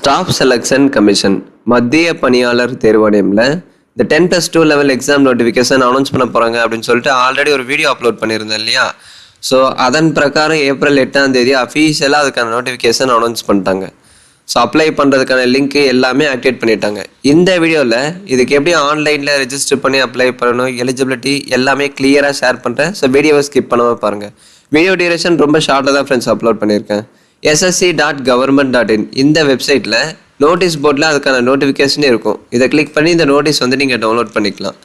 Staff selection commission மத்திய பணியாளர் தேர்வாணையம்ல இந்த 10+2 லெவல் எக்ஸாம் நோட்டிஃபிகேஷன் அனௌன்ஸ் பண்ண போகிறாங்க அப்படின்னு சொல்லிட்டு ஆல்ரெடி ஒரு வீடியோ அப்லோட் பண்ணியிருந்தேன் இல்லையா. ஸோ அதன் பிரகாரம் ஏப்ரல் 8ஆம் தேதி அஃபீஷியலாக அதுக்கான நோட்டிஃபிகேஷன் அனௌன்ஸ் பண்ணிட்டாங்க. ஸோ அப்ளை பண்ணுறதுக்கான லிங்க் எல்லாமே ஆக்டிவேட் பண்ணிட்டாங்க. இந்த வீடியோவில் இதுக்கு எப்படி ஆன்லைனில் ரெஜிஸ்டர் பண்ணி அப்ளை பண்ணணும், எலிஜிபிலிட்டி எல்லாமே கிளியராக ஷேர் பண்ணுறேன். ஸோ வீடியோவை ஸ்கிப் பண்ணாமல் பாருங்கள். வீடியோ டியூரேஷன் ரொம்ப ஷார்ட்டாக தான் ஃப்ரெண்ட்ஸ் அப்லோட் பண்ணியிருக்கேன். ssc.government.in இந்த வெப்சைட்டில் நோட்டீஸ் போர்டில் அதுக்கான நோட்டிஃபிகேஷனே இருக்கும். இதை கிளிக் பண்ணி இந்த நோட்டீஸ் வந்து நீங்கள் டவுன்லோட் பண்ணிக்கலாம்.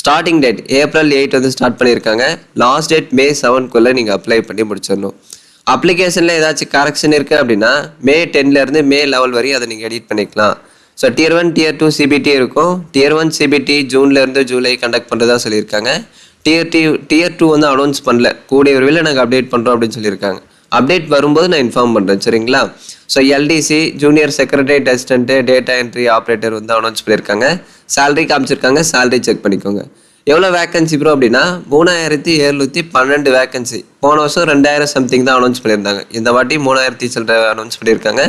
ஸ்டார்டிங் டேட் ஏப்ரல் 8 வந்து ஸ்டார்ட் பண்ணியிருக்காங்க. லாஸ்ட் டேட் May 7க்குள்ளே நீங்கள் அப்ளை பண்ணி முடிச்சிடணும். அப்ளிகேஷனில் ஏதாச்சும் கரெக்ஷன் இருக்குது அப்படின்னா May 10லேருந்து May 11 வரையும் அதை நீங்கள் எடிட் பண்ணிக்கலாம். ஸோ Tier 1 Tier 2 CBT இருக்கும். Tier 1 CBT ஜூன்லேருந்து ஜூலை கண்டக்ட் பண்ணுறதா சொல்லியிருக்காங்க. Tier 2 வந்து அனௌன்ஸ் பண்ணல, கூடிய விரைவில் நாங்கள் அப்டேட் பண்ணுறோம் அப்படின்னு சொல்லியிருக்காங்க. அப்டேட் வரும்போது நான் இன்ஃபார்ம் பண்ணுறேன், சரிங்களா. So LDC junior secretary assistant data entry operator வந்து அனௌன்ஸ் பண்ணியிருக்காங்க. சேலரி காமிச்சிருக்காங்க, சேலரி செக் பண்ணிக்கோங்க. எவ்வளோ வேக்கன்சி ப்ரோ அப்படின்னா 3712 வேக்கன்சி. போன வருஷம் 2000 சம்திங் தான் அனௌன்ஸ் பண்ணியிருந்தாங்க. இந்த வாட்டி 3000 சில்லற அனௌன்ஸ் பண்ணியிருக்காங்க.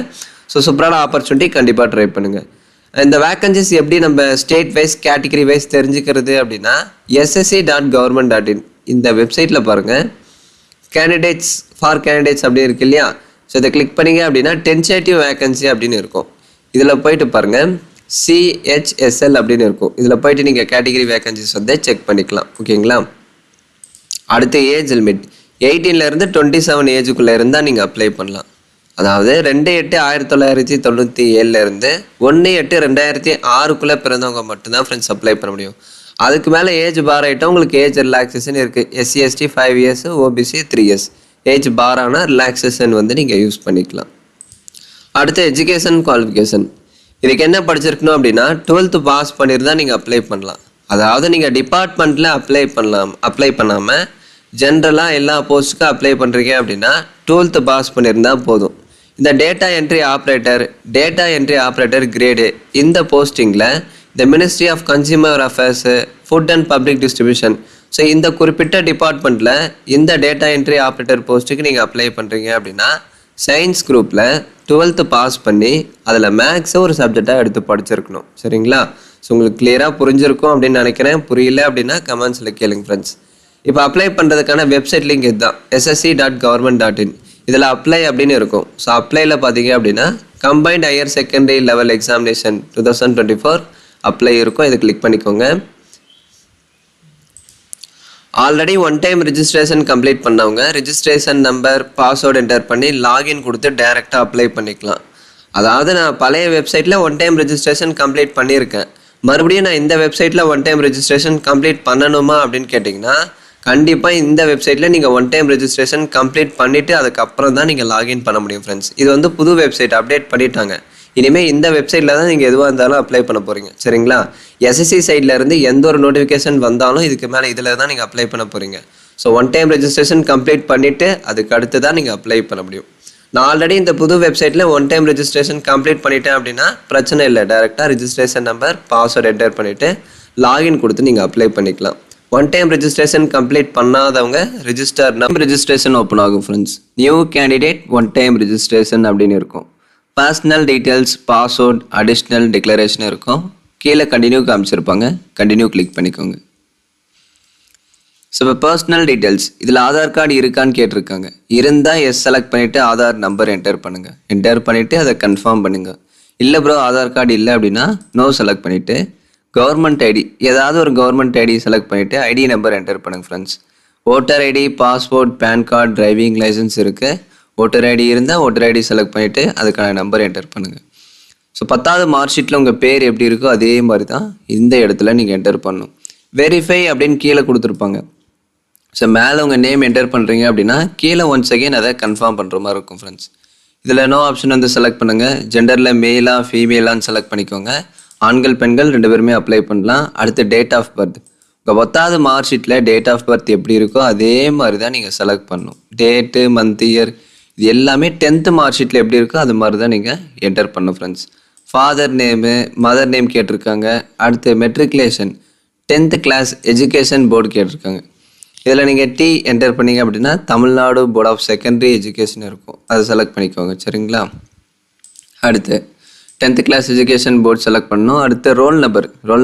ஸோ சூப்பரான ஆப்பர்ச்சுனிட்டி, கண்டிப்பாக ட்ரை பண்ணுங்கள். இந்த வேக்கன்சிஸ் எப்படி நம்ம ஸ்டேட் வைஸ் கேட்டகரி வைஸ் தெரிஞ்சுக்கிறது அப்படின்னா ssc.government.in இந்த வெப்சைட்டில் பாருங்கள். கேண்டிடேட்ஸ் ஃபார் கேண்டிடேட்ஸ் அப்படின்னு இருக்கு இல்லையா. ஸோ இதை கிளிக் பண்ணிங்க அப்படின்னா டென்டேட்டிவ் வேக்கன்சி அப்படின்னு இருக்கும். இதில் போயிட்டு பாருங்கள், CHSL அப்படின்னு இருக்கும். இதில் போயிட்டு நீங்கள் கேட்டகரி வேக்கன்சிஸ் வந்து செக் பண்ணிக்கலாம், ஓகேங்களா. அடுத்து ஏஜ் லிமிட் 18லேருந்து 27 ஏஜுக்குள்ளே இருந்தால் நீங்கள் அப்ளை பண்ணலாம். அதாவது 2/8/1997 1/8/2006 பிறந்தவங்க மட்டும்தான் ஃப்ரெண்ட்ஸ் அப்ளை பண்ண முடியும். அதுக்கு மேலே ஏஜ் பார் ஆகிட்டா உங்களுக்கு ஏஜ் ரிலாக்ஸேஷன் இருக்குது. SC ST 5 years, OBC 3 years. Age பாரான ரிலாக்ஸேஷன் வந்து நீங்கள் யூஸ் பண்ணிக்கலாம். அடுத்து எஜுகேஷன் குவாலிஃபிகேஷன். இதுக்கு என்ன படிச்சிருக்கணும் அப்படின்னா 12th பாஸ் பண்ணியிருந்தால் நீங்கள் அப்ளை பண்ணலாம். அதாவது நீங்கள் டிபார்ட்மெண்ட்டில் அப்ளை பண்ணாமல் ஜென்ரலாக எல்லா போஸ்ட்டுக்கும் அப்ளை பண்ணுறீங்க அப்படின்னா 12th பாஸ் பண்ணியிருந்தால் போதும். இந்த டேட்டா என்ட்ரி ஆப்ரேட்டர் கிரேடு இந்த போஸ்டிங்கில் இந்த ministry of consumer affairs, food and public distribution, so இந்த குறிப்பிட்ட டிபார்ட்மெண்ட்டில் இந்த டேட்டா என்ட்ரி ஆப்ரேட்டர் போஸ்ட்டுக்கு நீங்கள் அப்ளை பண்ணுறீங்க அப்படின்னா சயின்ஸ் குரூப்பில் 12th பாஸ் பண்ணி அதில் மேக்ஸை ஒரு சப்ஜெக்டாக எடுத்து படிச்சிருக்கணும், சரிங்களா. ஸோ உங்களுக்கு கிளியராக புரிஞ்சிருக்கும் அப்படின்னு நினைக்கிறேன். புரியல அப்படின்னா கமெண்ட்ஸில் கேளுங்க ஃப்ரெண்ட்ஸ். இப்போ அப்ளை பண்ணுறதுக்கான வெப்சைட் லிங்க் இதுதான், ssc.government.in. இதில் அப்ளை அப்படின்னு இருக்கும். ஸோ அப்ளையில் பார்த்தீங்க அப்படின்னா combined higher secondary level examination 2024 apply இருக்கும். இதை கிளிக் பண்ணிக்கோங்க. Already one time registration complete பண்ணவங்க ரிஜிஸ்ட்ரேஷன் நம்பர் பாஸ்வேர்டு என்டர் பண்ணி லாகின் கொடுத்து டைரெக்டாக அப்ளை பண்ணிக்கலாம். அதாவது நான் பழைய வெப்சைட்டில் ஒன் டைம் ரிஜிஸ்ட்ரேஷன் கம்ப்ளீட் பண்ணியிருக்கேன், மறுபடியும் நான் இந்த வெப்சைட்டில் ஒன் டைம் ரிஜிஸ்ட்ரேஷன் கம்ப்ளீட் பண்ணணுமா அப்படின்னு கேட்டிங்கன்னா கண்டிப்பாக இந்த வெப்சைட்டில் நீங்கள் ஒன் டைம் ரெஜிஸ்ட்ரேஷன் கம்ப்ளீட் பண்ணிவிட்டு அதுக்கப்புறம் தான் நீங்கள் லாகின் பண்ண முடியும் ஃப்ரெண்ட்ஸ். இது வந்து புது வெப்சைட் அப்டேட் பண்ணிட்டாங்க. இனிமேல் இந்த வெப்சைட்டில் தான் நீங்கள் எதுவாக இருந்தாலும் அப்ளை பண்ண போகிறீங்க, சரிங்களா. SSC சைட்லேருந்து எந்த ஒரு நோட்டிஃபிகேஷன் வந்தாலும் இதுக்கு மேலே இதில் தான் நீங்கள் அப்ளை பண்ண போகிறீங்க. So one time registration complete பண்ணிவிட்டு அதுக்கு அடுத்து தான் நீங்கள் அப்ளை பண்ண முடியும். நான் ஆல்ரெடி இந்த புது வெப்சைட்டில் ஒன் டைம் ரெஜிஸ்ட்ரேஷன் கம்ப்ளீட் பண்ணிட்டேன் அப்படின்னா பிரச்சனை இல்லை, டேரெக்டாக ரிஜிஸ்ட்ரேஷன் நம்பர் பாஸ்வேர்டு என்டர் பண்ணிவிட்டு லாகின் கொடுத்து நீங்கள் அப்ளை பண்ணிக்கலாம். ஒன் டைம் ரெஜிஸ்ட்ரேஷன் கம்ப்ளீட் பண்ணாதவங்க ரெஜிஸ்ட்ரேஷன் ஓப்பன் ஆகும் friends. New candidate one time registration அப்படின்னு இருக்கும். Personal details, password, additional declaration இருக்கும். கீழே கண்டினியூ காமிச்சிருப்பாங்க, கண்டினியூ கிளிக் பண்ணிக்கோங்க. ஸோ இப்போ பர்சனல் டீட்டெயில்ஸ் இதில் ஆதார் கார்டு இருக்கான்னு கேட்டிருக்காங்க. இருந்தால் எஸ் செலக்ட் பண்ணிவிட்டு ஆதார் நம்பர் என்டர் பண்ணுங்கள். என்டர் பண்ணிவிட்டு அதை கன்ஃபார்ம் பண்ணுங்கள். இல்லை ப்ரோ ஆதார் கார்டு இல்லை அப்படின்னா நோ செலக்ட் பண்ணிவிட்டு கவர்மெண்ட் ஐடி, ஏதாவது ஒரு கவர்மெண்ட் ஐடி செலக்ட் பண்ணிவிட்டு ஐடி நம்பர் என்டர் பண்ணுங்கள் friends. Voter ID, passport, PAN card, driving licence இருக்குது. ஓட்டர் ஐடி இருந்தால் ஓட்டர் ஐடி செலக்ட் பண்ணிவிட்டு அதுக்கான நம்பர் என்டர் பண்ணுங்கள். ஸோ 10th மார்க் ஷீட்டில் உங்கள் பேர் எப்படி இருக்கோ அதே மாதிரி தான் இந்த இடத்துல நீங்கள் என்டர் பண்ணணும். வெரிஃபை அப்படின்னு கீழே கொடுத்துருப்பாங்க. ஸோ மேலே உங்கள் நேம் என்டர் பண்ணுறீங்க அப்படின்னா கீழே ஒன்ஸ் அகெயின் அதை கன்ஃபார்ம் பண்ணுற மாதிரி இருக்கும் ஃப்ரெண்ட்ஸ். இதில் நோ ஆப்ஷன் வந்து செலக்ட் பண்ணுங்கள். ஜெண்டரில் மேலா ஃபீமேலான்னு செலக்ட் பண்ணிக்கோங்க. ஆண்கள் பெண்கள் 2 பேருமே அப்ளை பண்ணலாம். அடுத்து டேட் ஆஃப் பர்த், உங்கள் 10th மார்க் ஷீட்டில் டேட் ஆஃப் பர்த் எப்படி இருக்கோ அதே மாதிரி தான் நீங்கள் செலக்ட் பண்ணணும். டேட்டு, மந்த், இயர் இது எல்லாமே 10th மார்க் ஷீட்டில் எப்படி இருக்கோ அது மாதிரி தான் நீங்கள் என்டர் பண்ணணும் friends. Father name, mother name கேட்டிருக்காங்க. அடுத்து matriculation 10th class education board கேட்டிருக்காங்க. இதில் நீங்கள் T என்டர் பண்ணிங்க அப்படின்னா Tamil Nadu board of secondary education இருக்கும், அதை செலக்ட் பண்ணிக்கோங்க, சரிங்களா. அடுத்து 10th class education board select பண்ணணும். அடுத்து ரோல்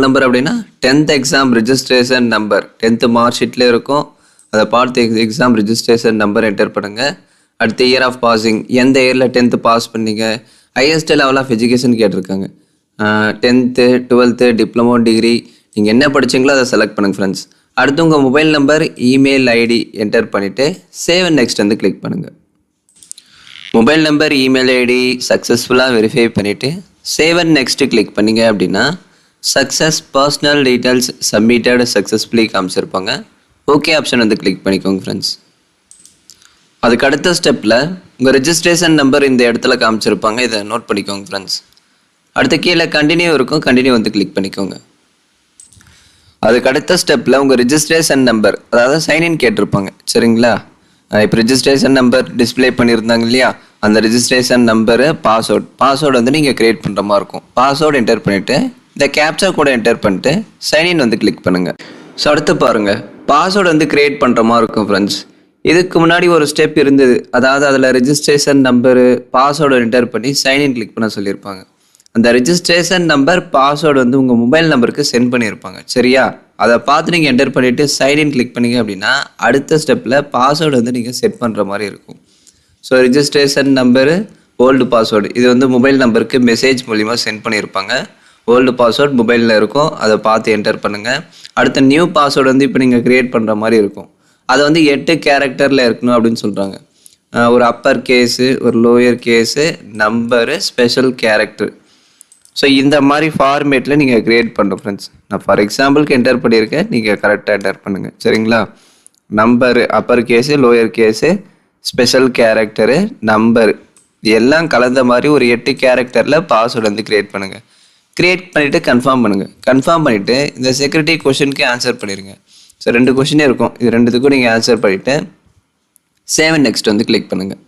நம்பர் அப்படின்னா 10th exam registration number 10th mark ஷீட்லேயே இருக்கும், அதை பார்த்து எக்ஸாம் ரிஜிஸ்ட்ரேஷன் நம்பர் என்டர் பண்ணுங்கள். அடுத்து இயர் ஆஃப் பாசிங், எந்த இயரில் 10th பாஸ் பண்ணீங்க, ஹையஸ்ட் லெவல் ஆஃப் எஜுகேஷன் கேட்டிருக்காங்க. 10th 12th டிப்ளமோ டிகிரி நீங்கள் என்ன படிச்சிங்களோ அதை செலக்ட் பண்ணுங்கள் ஃப்ரெண்ட்ஸ். அடுத்து உங்கள் mobile number email ID enter பண்ணிவிட்டு சேவ் அண்ட் நெக்ஸ்ட் வந்து கிளிக் பண்ணுங்கள். மொபைல் நம்பர் இமெயில் ஐடி சக்ஸஸ்ஃபுல்லாக வெரிஃபை பண்ணிவிட்டு சேவ் அண்ட் நெக்ஸ்ட்டு கிளிக் பண்ணிங்க அப்படின்னா success personal details submitted successfully காமிச்சிருப்பாங்க. ஓகே ஆப்ஷன் வந்து கிளிக் பண்ணிக்கோங்க ஃப்ரெண்ட்ஸ். அதுக்கு அடுத்த ஸ்டெப்பில் உங்கள் ரெஜிஸ்ட்ரேஷன் நம்பர் இந்த இடத்துல காமிச்சிருப்பாங்க, இதை நோட் பண்ணிக்கோங்க ஃப்ரெண்ட்ஸ். அடுத்த கீழே கண்டினியூ இருக்கும், கண்டினியூ வந்து கிளிக் பண்ணிக்கோங்க. அதுக்கு அடுத்த ஸ்டெப்பில் உங்கள் ரிஜிஸ்ட்ரேஷன் நம்பர் அதாவது சைன்இன் கேட்டிருப்பாங்க சரிங்களா. இப்போ ரிஜிஸ்ட்ரேஷன் நம்பர் டிஸ்பிளே பண்ணியிருந்தாங்க இல்லையா, அந்த ரிஜிஸ்ட்ரேஷன் நம்பரு பாஸ்வேர்டு வந்து நீங்கள் க்ரியேட் பண்ணுற மாதிரி இருக்கும். பாஸ்வேர்டு என்டர் பண்ணிவிட்டு இந்த கேப்சா கூட என்டர் பண்ணிட்டு சைன்இன் வந்து கிளிக் பண்ணுங்கள். ஸோ அடுத்து பாருங்கள், பாஸ்வேர்டு வந்து க்ரியேட் பண்ணுற மாதிரி இருக்கும் ஃப்ரெண்ட்ஸ். இதுக்கு முன்னாடி ஒரு ஸ்டெப் இருந்தது, அதாவது அதில் ரெஜிஸ்ட்ரேஷன் நம்பரு பாஸ்வேர்டு என்டர் பண்ணி சைன்இன் கிளிக் பண்ண சொல்லியிருப்பாங்க. அந்த ரெஜிஸ்ட்ரேஷன் நம்பர் பாஸ்வேர்டு வந்து உங்கள் மொபைல் நம்பருக்கு சென்ட் பண்ணியிருப்பாங்க சரியா. அதை பார்த்து நீங்கள் என்டர் பண்ணிவிட்டு சைன்இன் கிளிக் பண்ணிங்க அப்படின்னா அடுத்த ஸ்டெப்பில் பாஸ்வேர்டு வந்து நீங்கள் செட் பண்ணுற மாதிரி இருக்கும். So registration number old password இது வந்து மொபைல் நம்பருக்கு மெசேஜ் மூலிமா சென்ட் பண்ணியிருப்பாங்க. ஓல்டு பாஸ்வேர்டு மொபைலில் இருக்கும், அதை பார்த்து என்டர் பண்ணுங்கள். அடுத்த நியூ பாஸ்வேர்டு வந்து இப்போ நீங்கள் க்ரியேட் பண்ணுற மாதிரி இருக்கும், அது வந்து 8 கேரக்டரில் இருக்கணும் அப்படின்னு சொல்கிறாங்க. ஒரு அப்பர் கேஸு, ஒரு lower case, number, special character. So இந்த மாதிரி ஃபார்மேட்டில் நீங்கள் க்ரியேட் பண்ணுறோம் ஃப்ரெண்ட்ஸ். நான் ஃபார் எக்ஸாம்பிளுக்கு என்டர் பண்ணியிருக்கேன், நீங்கள் கரெக்டாக என்டர் பண்ணுங்கள் சரிங்களா. Number upper case, lower case, special character, number எல்லாம் கலந்த மாதிரி ஒரு 8 கேரக்டரில் பாஸ்வேர்டு வந்து க்ரியேட் பண்ணுங்கள். க்ரியேட் பண்ணிவிட்டு கன்ஃபார்ம் பண்ணுங்கள். கன்ஃபார்ம் பண்ணிவிட்டு இந்த செக்யூரிட்டி கொஷனுக்கு ஆன்சர் பண்ணிடுங்க. ஸோ 2 கொஷினே இருக்கும், இது 2த்துக்கும் நீங்கள் ஆன்சர் பண்ணிவிட்டு சேவ் அண்ட் நெக்ஸ்ட் வந்து கிளிக் பண்ணுங்கள்.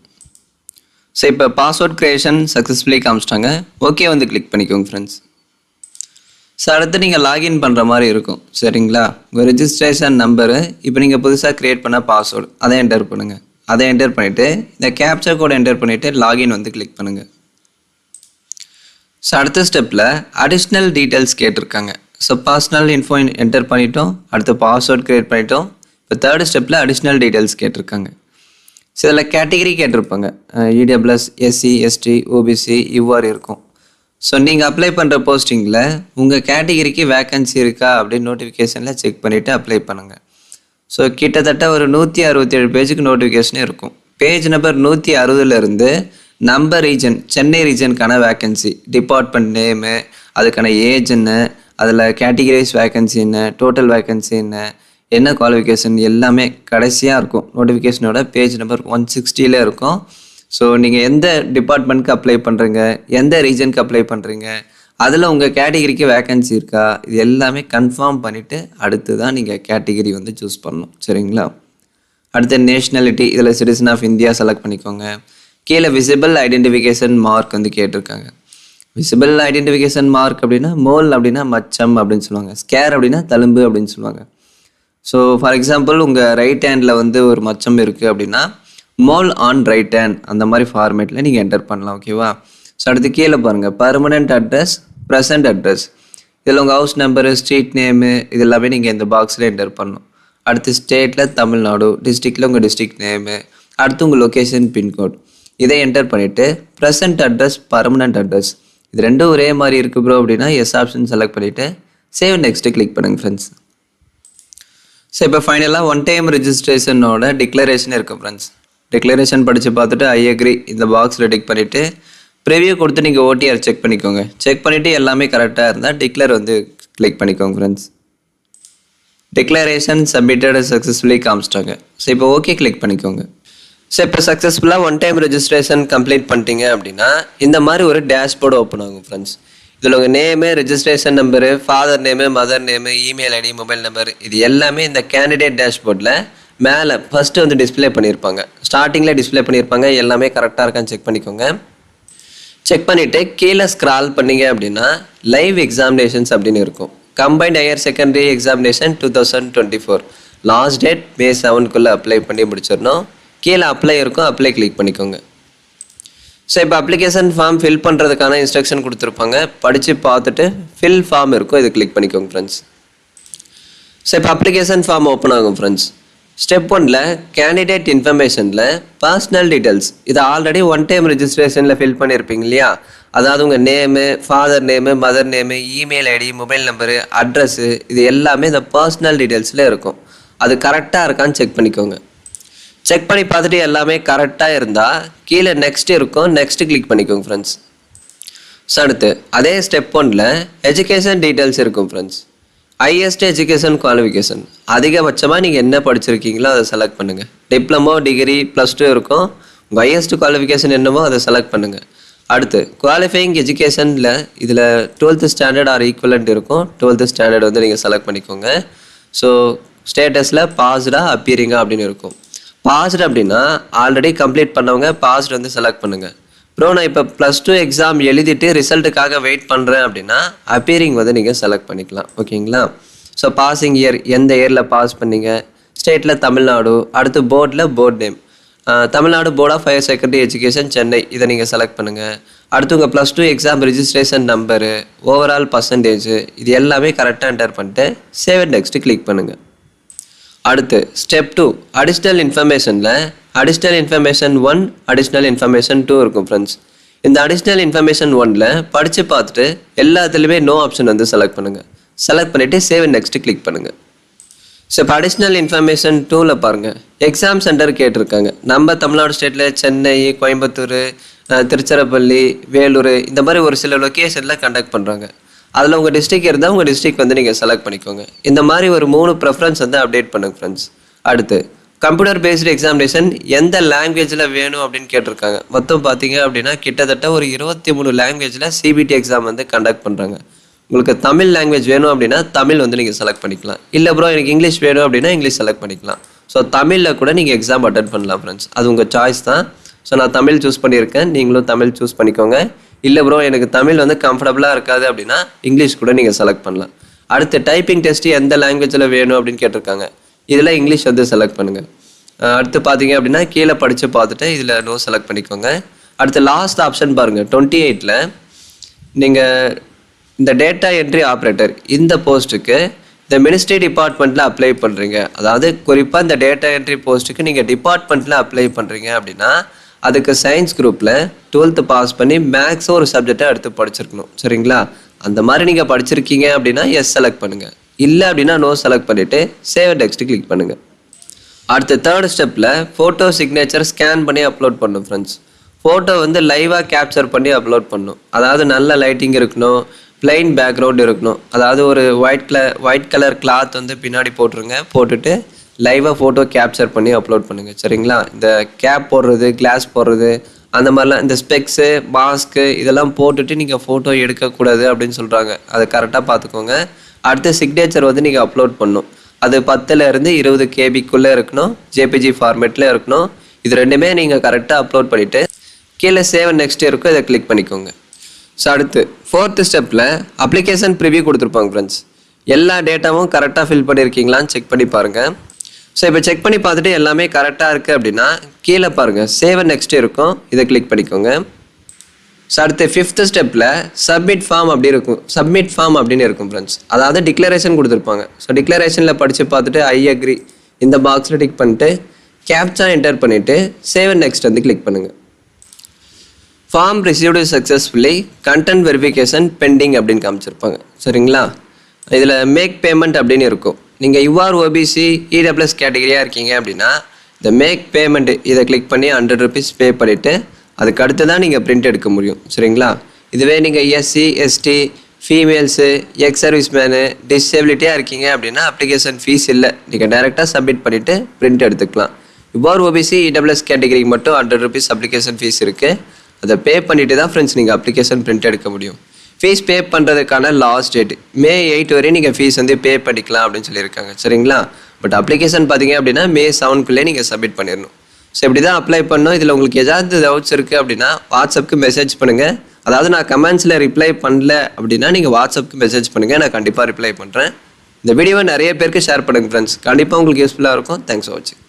ஸோ இப்போ பாஸ்வேர்ட் க்ரியேஷன் சக்ஸஸ்ஃபுல்லி காமிச்சிட்டாங்க, ஓகே வந்து கிளிக் பண்ணிக்கோங்க ஃப்ரெண்ட்ஸ். ஸோ அடுத்து நீங்கள் லாகின் பண்ணுற மாதிரி இருக்கும் சரிங்களா. உங்கள் ரெஜிஸ்ட்ரேஷன் நம்பரு இப்போ நீங்கள் புதுசாக க்ரியேட் பண்ண பாஸ்வேர்டு அதை என்டர் பண்ணுங்கள். அதை என்டர் பண்ணிவிட்டு இந்த கேப்சா கோட் என்டர் பண்ணிவிட்டு லாகின் வந்து கிளிக் பண்ணுங்கள். ஸோ அடுத்த ஸ்டெப்பில் அடிஷ்னல் டீட்டெயில்ஸ் கேட்டிருக்காங்க. ஸோ பர்சனல் இன்ஃபோ என்டர் பண்ணிட்டோம், அடுத்து பாஸ்வேர்ட் க்ரியேட் பண்ணிட்டோம். இப்போ தேர்ட் ஸ்டெப்பில் அடிஷ்னல் டீட்டெயில்ஸ் கேட்டிருக்காங்க. ஸோ இதில் கேட்டகிரி கேட்டிருப்பாங்க, இடபிள்யூஎஸ், எஸ்சி, எஸ்டி, ஓபிசி இவ்வாறு இருக்கும். ஸோ நீங்கள் அப்ளை பண்ணுற போஸ்டிங்கில் உங்கள் கேட்டகிரிக்கு வேக்கன்சி இருக்கா அப்படின்னு நோட்டிஃபிகேஷனில் செக் பண்ணிவிட்டு அப்ளை பண்ணுங்கள். ஸோ கிட்டத்தட்ட ஒரு 167 பேஜுக்கு நோட்டிஃபிகேஷனே இருக்கும். Page number 160 number region, Chennai ரீஜனுக்கான வேக்கன்சி, டிபார்ட்மெண்ட் நேமு, அதுக்கான ஏஜ் என்ன, அதில் கேட்டகிரைஸ் வேக்கன்சி என்ன, டோட்டல் வேக்கன்சி என்ன குவாலிஃபிகேஷன் எல்லாமே கடைசியாக இருக்கும். நோட்டிஃபிகேஷனோட பேஜ் நம்பர் 160 இருக்கும். ஸோ நீங்கள் எந்த டிபார்ட்மெண்ட்க்கு அப்ளை பண்ணுறீங்க, எந்த ரீஜனுக்கு அப்ளை பண்ணுறீங்க, அதில் உங்கள் கேட்டகிரிக்கு வேக்கன்சி இருக்கா, இது எல்லாமே கன்ஃபார்ம் பண்ணிவிட்டு அடுத்து தான் நீங்கள் கேட்டகிரி வந்து சூஸ் பண்ணணும் சரிங்களா. அடுத்து நேஷ்னாலிட்டி, இதில் சிட்டிசன் ஆஃப் இந்தியா செலக்ட் பண்ணிக்கோங்க. கீழே விசிபிள் ஐடென்டிஃபிகேஷன் மார்க் வந்து கேட்டிருக்காங்க. விசிபிள் ஐடென்டிஃபிகேஷன் மார்க் அப்படின்னா மோல் அப்படின்னா மச்சம் அப்படின்னு சொல்லுவாங்க, ஸ்கேர் அப்படின்னா தழும்பு அப்படின்னு சொல்லுவாங்க. ஸோ ஃபார் எக்ஸாம்பிள் உங்கள் ரைட் ஹேண்டில் வந்து ஒரு மச்சம் இருக்குது அப்படின்னா மோல் ஆன் ரைட் ஹேண்ட் அந்த மாதிரி ஃபார்மேட்டில் நீங்கள் என்டர் பண்ணலாம் ஓகேவா. ஸோ அடுத்து கீழே பாருங்கள் பர்மனெண்ட் அட்ரஸ், ப்ரெசன்ட் அட்ரஸ், இதில் உங்கள் ஹவுஸ் நம்பரு, ஸ்ட்ரீட் நேமு இது எல்லாமே நீங்கள் இந்த பாக்ஸில் என்டர் பண்ணணும். அடுத்து ஸ்டேட்டில் தமிழ்நாடு, டிஸ்ட்ரிக்டில் உங்கள் டிஸ்ட்ரிக்ட் நேமு, அடுத்து உங்கள் லொக்கேஷன் பின்கோட் இதை என்டர் பண்ணிவிட்டு ப்ரெசன்ட் அட்ரஸ், பர்மனெண்ட் அட்ரஸ் இது ரெண்டும் ஒரே மாதிரி இருக்குது ப்ரோ அப்படின்னா எஸ் ஆப்ஷன் செலக்ட் பண்ணிவிட்டு சேவ் நெக்ஸ்ட்டு கிளிக் பண்ணுங்கள் ஃப்ரெண்ட்ஸ். ஸோ இப்போ ஃபைனலாக ஒன் டைம் ரெஜிஸ்ட்ரேஷனோட டிக்ளரேஷன் இருக்குது ஃப்ரெண்ட்ஸ். டிக்ளரேஷன் படித்து பார்த்துட்டு ஐ அக்ரி இந்த பாக்ஸில் டிக் பண்ணிவிட்டு ப்ரிவியூ கொடுத்து நீங்கள் ஓடிஆர் செக் பண்ணிக்கோங்க. செக் பண்ணிவிட்டு எல்லாமே கரெக்டாக இருந்தால் டிக்ளேர் வந்து கிளிக் பண்ணிக்கோங்க ஃப்ரெண்ட்ஸ். டிக்ளரேஷன் சப்மிட்டட் சக்ஸஸ்ஃபுல்லி காமிச்சிட்டாங்க. ஸோ இப்போ ஓகே கிளிக் பண்ணிக்கோங்க. ஸோ இப்போ சக்ஸஸ்ஃபுல்லாக ஒன் டைம் ரெஜிஸ்ட்ரேஷன் கம்ப்ளீட் பண்ணிட்டீங்க அப்படின்னா இந்த மாதிரி ஒரு டேஷ்போர்டு ஓப்பன் ஆகும் ஃப்ரெண்ட்ஸ். இதில் உங்கள் name, registration number, father name, mother name, email ID, mobile number இது எல்லாமே இந்த கேண்டிடேட் டேஷ்போர்டில் மேலே ஃபஸ்ட்டு வந்து டிஸ்பிளே பண்ணியிருப்பாங்க. ஸ்டார்டிங்கில் டிஸ்பிளே பண்ணியிருப்பாங்க, எல்லாமே கரெக்டாக இருக்கான்னு செக் பண்ணிக்கோங்க. செக் பண்ணிவிட்டு கீழே ஸ்க்ரால் பண்ணிங்க அப்படின்னா லைவ் எக்ஸாமினேஷன்ஸ் அப்படின்னு இருக்கும். Combined higher secondary examination 2024 last date May 7 apply பண்ணி முடிச்சிடணும். கீழே அப்ளை இருக்கும், அப்ளை கிளிக் பண்ணிக்கோங்க. ஸோ இப்போ அப்ளிகேஷன் ஃபார்ம் ஃபில் பண்ணுறதுக்கான இன்ஸ்ட்ரக்ஷன் கொடுத்துருப்பாங்க, படித்து பார்த்துட்டு ஃபில் ஃபார்ம் இருக்கும், இது கிளிக் பண்ணிக்கோங்க ஃப்ரெண்ட்ஸ். ஸோ இப்போ அப்ளிகேஷன் ஃபார்ம் ஓப்பன் ஆகும் ஃப்ரெண்ட்ஸ். ஸ்டெப் 1ல் கேண்டிடேட் இன்ஃபர்மேஷனில் பர்சனல் டீட்டெயில்ஸ், இது ஆல்ரெடி ஒன் டைம் ரிஜிஸ்ட்ரேஷனில் ஃபில் பண்ணியிருப்பீங்க இல்லையா, அதாவது உங்கள் name, father name, mother name, email ID, mobile number, address, இது எல்லாமே இந்த பர்சனல் டீட்டெயில்ஸில் இருக்கும். அது கரெக்டாக இருக்கான்னு செக் பண்ணிக்கோங்க. செக் பண்ணி பார்த்துட்டு எல்லாமே கரெக்டாக இருந்தால் கீழே நெக்ஸ்ட் இருக்கும், நெக்ஸ்ட்டு கிளிக் பண்ணிக்கோங்க ஃப்ரெண்ட்ஸ். ஸோ அடுத்து அதே ஸ்டெப் 1ல் எஜுகேஷன் டீட்டெயில்ஸ் இருக்கும் ஃப்ரெண்ட்ஸ். ஹையஸ்ட் எஜுகேஷன் குவாலிஃபிகேஷன், அதிகபட்சமாக நீங்கள் என்ன படிச்சிருக்கீங்களோ அதை செலக்ட் பண்ணுங்கள். டிப்ளமோ, டிகிரி, +2 இருக்கும். உங்கள் ஹையஸ்ட் குவாலிஃபிகேஷன் என்னமோ அதை செலக்ட் பண்ணுங்கள். அடுத்து குவாலிஃபையிங் எஜுகேஷனில் இதில் 12th ஸ்டாண்டர்ட் ஆர் ஈக்குவலண்ட் இருக்கும். 12th ஸ்டாண்டர்ட் வந்து நீங்கள் செலக்ட் பண்ணிக்கோங்க. ஸோ ஸ்டேட்டஸில் பாஸ்டாக அப்பியரிங்கா அப்படின்னு இருக்கும். பாஸ்டு அப்படின்னா ஆல்ரெடி கம்ப்ளீட் பண்ணவங்க பாஸ்டு வந்து செலக்ட் பண்ணுங்கள். அப்புறம் நான் இப்போ +2 எக்ஸாம் எழுதிட்டு ரிசல்ட்டுக்காக வெயிட் பண்ணுறேன் அப்படின்னா அப்பியரிங் வந்து நீங்கள் செலக்ட் பண்ணிக்கலாம். ஓகேங்களா? ஸோ பாசிங் இயர், எந்த இயரில் பாஸ் பண்ணீங்க, ஸ்டேட்டில் தமிழ்நாடு, அடுத்து போர்டில் board name, Tamil Nadu board of higher secondary education Chennai, இதை நீங்கள் செலக்ட் பண்ணுங்கள். அடுத்து உங்கள் +2 exam registration number, overall percentage, இது எல்லாமே கரெக்டாக என்டர் பண்ணிட்டு சேவ் அண்ட் நெக்ஸ்ட் கிளிக் பண்ணுங்கள். அடுத்து ஸ்டெப் 2 அடிஷ்னல் இன்ஃபர்மேஷனில் அடிஷ்னல் இன்ஃபர்மேஷன் 1, அடிஷ்னல் இன்ஃபர்மேஷன் 2 இருக்கும் ஃப்ரெண்ட்ஸ். இந்த அடிஷ்னல் இன்ஃபர்மேஷன் 1ல் படித்து பார்த்துட்டு எல்லாத்துலேயுமே நோ ஆப்ஷன் வந்து செலக்ட் பண்ணுங்கள். செலக்ட் பண்ணிவிட்டு சேவ் அண்ட் நெக்ஸ்ட் கிளிக் பண்ணுங்கள். ஸோ இப்போ அடிஷ்னல் இன்ஃபர்மேஷன் 2ல் பாருங்கள், எக்ஸாம் சென்டர் கேட்டிருக்காங்க. நம்ம தமிழ்நாடு ஸ்டேட்டில் சென்னை, கோயம்புத்தூர், திருச்சிராப்பள்ளி, வேலூர், இந்த மாதிரி ஒரு சில லொக்கேஷனில் கண்டக்ட் பண்ணுறாங்க. அதில் உங்கள் டிஸ்ட்ரிக் இருந்தால் உங்கள் டிஸ்ட்ரிக் வந்து நீங்கள் செலக்ட் பண்ணிக்கோங்க. இந்த மாதிரி ஒரு 3 ப்ரெஃபரன்ஸ் வந்து அப்டேட் பண்ணுங்க ஃப்ரெண்ட்ஸ். அடுத்து கம்ப்யூட்டர் பேஸ்டு எக்ஸாமினேஷன் எந்த லாங்குவேஜில் வேணும் அப்படின்னு கேட்டிருக்காங்க. மொத்தம் பார்த்தீங்க அப்படின்னா கிட்டத்தட்ட ஒரு 23 லாங்குவேஜில் சிபிடி எக்ஸாம் வந்து கண்டக்ட் பண்ணுறாங்க. உங்களுக்கு தமிழ் லாங்குவேஜ் வேணும் அப்படின்னா தமிழ் வந்து நீங்கள் செலக்ட் பண்ணிக்கலாம். இல்லை ப்ரோ எனக்கு இங்கிலீஷ் வேணும் அப்படின்னா இங்கிலீஷ் செலக்ட் பண்ணிக்கலாம். ஸோ தமிழில் கூட நீங்கள் எக்ஸாம் அட்டென்ட் பண்ணலாம் ஃப்ரெண்ட்ஸ், அது உங்கள் சாய்ஸ் தான். ஸோ நான் தமிழ் சூஸ் பண்ணியிருக்கேன், நீங்களும் தமிழ் சூஸ் பண்ணிக்கோங்க. இல்லை ப்ரோ எனக்கு தமிழ் வந்து கம்ஃபர்டபுளாக இருக்காது அப்படின்னா இங்கிலீஷ் கூட நீங்கள் செலக்ட் பண்ணலாம். அடுத்து டைப்பிங் டெஸ்ட் எந்த லாங்குவேஜில் வேணும் அப்படின்னு கேட்டிருக்காங்க. இதில் இங்கிலீஷ் வந்து செலக்ட் பண்ணுங்கள். அடுத்து பார்த்தீங்க அப்படின்னா கீழே படித்து பார்த்துட்டு இதில் நோ செலக்ட் பண்ணிக்கோங்க. அடுத்து லாஸ்ட் ஆப்ஷன் பாருங்கள், 28ல் நீங்கள் இந்த டேட்டா என்ட்ரி ஆப்ரேட்டர் இந்த போஸ்ட்டுக்கு இந்த மினிஸ்ட்ரி டிபார்ட்மெண்ட்டில் அப்ளை பண்ணுறீங்க, அதாவது குறிப்பாக இந்த டேட்டா என்ட்ரி போஸ்ட்டுக்கு நீங்கள் டிபார்ட்மெண்ட்டில் அப்ளை பண்ணுறீங்க அப்படின்னா அதுக்கு சயின்ஸ் குரூப்பில் 12th பாஸ் பண்ணி மேக்ஸ் ஒரு சப்ஜெக்டை எடுத்து படிச்சிருக்கணும். சரிங்களா? அந்த மாதிரி நீங்கள் படிச்சிருக்கீங்க அப்படின்னா எஸ் செலக்ட் பண்ணுங்கள். இல்லை அப்படின்னா நோ செலக்ட் பண்ணிவிட்டு சேவ் நெக்ஸ்ட் கிளிக் பண்ணுங்கள். அடுத்து 3rd ஸ்டெப்பில் ஃபோட்டோ சிக்னேச்சர் ஸ்கேன் பண்ணி அப்லோட் பண்ணணும் ஃப்ரெண்ட்ஸ். ஃபோட்டோ வந்து லைவாக கேப்சர் பண்ணி அப்லோட் பண்ணணும். அதாவது நல்ல லைட்டிங் இருக்கணும், பிளைன் பேக்ரவுண்ட் இருக்கணும். அதாவது ஒரு ஒயிட் கலர் கிளாத் வந்து பின்னாடி போட்டுருங்க, போட்டுட்டு லைவாக ஃபோட்டோ கேப்சர் பண்ணி அப்லோட் பண்ணுங்கள். சரிங்களா? இந்த கேப் போடுறது, கிளாஸ் போடுறது, அந்த மாதிரிலாம் இந்த ஸ்பெக்ஸு, மாஸ்க்கு இதெல்லாம் போட்டுட்டு நீங்கள் ஃபோட்டோ எடுக்கக்கூடாது அப்படின்னு சொல்கிறாங்க. அதை கரெக்டாக பார்த்துக்கோங்க. அடுத்து சிக்னேச்சர் வந்து நீங்கள் அப்லோட் பண்ணணும். அது 10லேருந்து 20 KB இருக்கணும், ஜேபிஜி ஃபார்மேட்டில் இருக்கணும். இது ரெண்டுமே நீங்கள் கரெக்டாக அப்லோட் பண்ணிவிட்டு கீழே சேவ் நெக்ஸ்ட் இருக்கும், இதை கிளிக் பண்ணிக்கோங்க. ஸோ அடுத்து 4th ஸ்டெப்பில் அப்ளிகேஷன் ப்ரிவியூ கொடுத்துருப்பாங்க ஃப்ரெண்ட்ஸ். எல்லா டேட்டாவும் கரெக்டாக ஃபில் பண்ணியிருக்கீங்களான்னு செக் பண்ணி பாருங்கள். ஸோ இப்போ செக் பண்ணி பார்த்துட்டு எல்லாமே கரெக்டாக இருக்குது அப்படின்னா கீழே பாருங்கள் சேவ் நெக்ஸ்ட் இருக்கும், இதை கிளிக் பண்ணிக்கோங்க. ஸோ அடுத்து 5th ஸ்டெப்பில் சப்மிட் ஃபார்ம் அப்படின்னு இருக்கும் ஃப்ரெண்ட்ஸ். அதாவது டிக்ளரேஷன் கொடுத்துருப்பாங்க. ஸோ டிக்ளரேஷனில் படித்து பார்த்துட்டு ஐ அக்ரி இந்த பாக்ஸில் டிக் பண்ணிட்டு கேப்சா என்டர் பண்ணிவிட்டு சேவ் நெக்ஸ்ட் வந்து கிளிக் பண்ணுங்கள். Form received successfully, content verification pending அப்படின்னு காமிச்சிருப்பாங்க. சரிங்களா? இதில் மேக் பேமெண்ட் அப்படின்னு இருக்கும். நீங்கள் யூஆர் ஓபிசி இடபிள்யூஎஸ் கேட்டகரியாக இருக்கீங்க அப்படின்னா இந்த மேக் பேமெண்ட்டு இதை கிளிக் பண்ணி 100 rupees பே பண்ணிவிட்டு அதுக்கு அடுத்து தான் நீங்கள் பிரிண்ட் எடுக்க முடியும். சரிங்களா? இதுவே நீங்கள் SC, ST, females, ex service men, டிசேபிலிட்டியாக இருக்கீங்க அப்படின்னா அப்ளிகேஷன் ஃபீஸ் இல்லை, நீங்கள் டைரெக்டாக சப்மிட் பண்ணிவிட்டு பிரிண்ட் எடுத்துக்கலாம். யூஆர் ஓபிசி இடபிள்யூஎஸ் கேட்டகரிக்கு மட்டும் 100 rupees அப்ளிகேஷன் ஃபீஸ் இருக்குது. அதை பே பண்ணிவிட்டு தான் ஃப்ரெண்ட்ஸ் நீங்கள் அப்ளிகேஷன் பிரிண்ட் எடுக்க முடியும். ஃபீஸ் பே பண்ணுறதுக்கான லாஸ்ட் டேட் May 8 வரையும் நீங்கள் ஃபீஸ் வந்து பே பண்ணிக்கலாம் அப்படின்னு சொல்லியிருக்காங்க. சரிங்களா? பட் அப்ளிகேஷன் பார்த்தீங்க அப்படின்னா May 7 நீங்கள் சப்மிட் பண்ணிடணும். ஸோ இப்படி தான் அப்ளை பண்ணணும். இதில் உங்களுக்கு ஏதாவது டவுட்ஸ் இருக்குது அப்படின்னா வாட்ஸ்அப்புக்கு மெசேஜ் பண்ணுங்கள். அதாவது நான் கமெண்ட்ஸில் ரிப்ளை பண்ணல அப்படின்னா நீங்கள் வாட்ஸ்அப்புக்கு மெசேஜ் பண்ணுங்கள், நான் கண்டிப்பாக ரிப்ளை பண்ணுறேன். இந்த வீடியோவை நிறைய பேருக்கு ஷேர் பண்ணுங்கள் ஃப்ரெண்ட்ஸ், கண்டிப்பாக உங்களுக்கு யூஸ்ஃபுல்லாக இருக்கும். தேங்க்ஸ் ஃபார் வாட்சிங்.